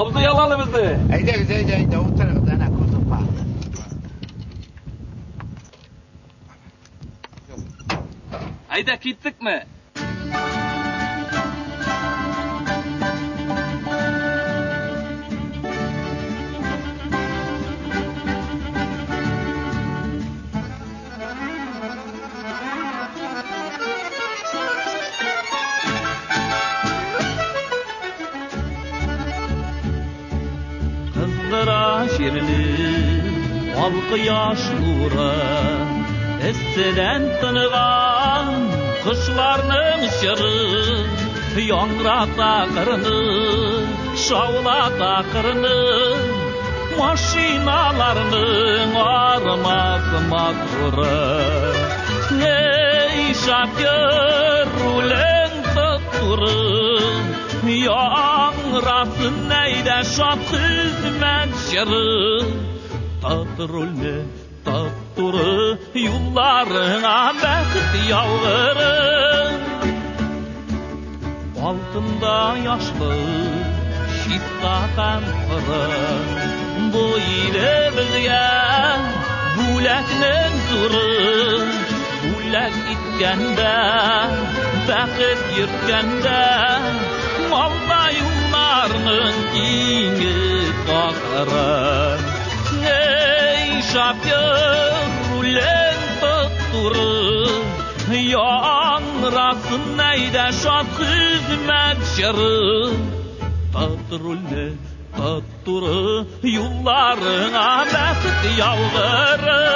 Abdü yalanı bizi. Haydi o taraftan akıllı bak. Hayda gittik mi? Kızdıra şirini, al kıyaş nura, esseden tınıgan kışlarının şırı, yangrata kırını, şavlata kırını, maşinalarının arması makuru. Ey şapkır ulen tutturun, yangrasın neyde şap hizmet şırı. Tatrulne tatturu yollarına bəxt yağırın. Altında yaşlı şiffatan fırın, bu ile bizge bulakның zurun. Bulak itkende, bəxt yürtkende, malda yollarının kini kakırın. Ey şapkır ulen tutturun, yangrasın neyde şap hizmet şırı. Tatrulne tatturu yollarına bəxt yağırın.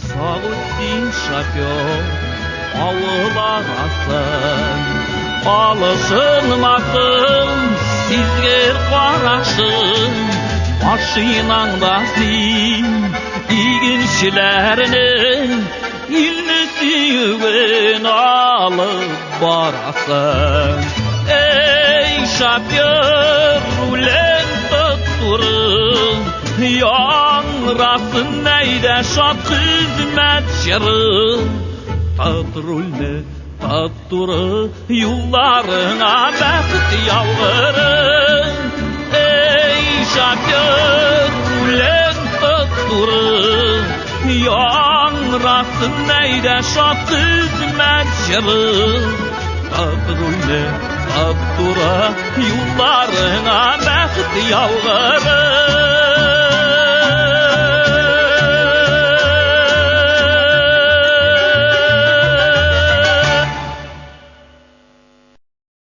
Sağüddin şapyor ağılarasın, alışılmasın sizger qarasın. Maşinandasın iginçilerini, ilni suyuğun alıp barasın. Ey şapyor ulen tutturun, yangrasın neyde şap hizmet şırı. Tatrulne tatturu yollarına bəxt yağırın. Ey şapkır ulen tutturu, yangrasın neyde şap hizmet şırı. Tatrulne tatturu yollarına bəxt yağırın.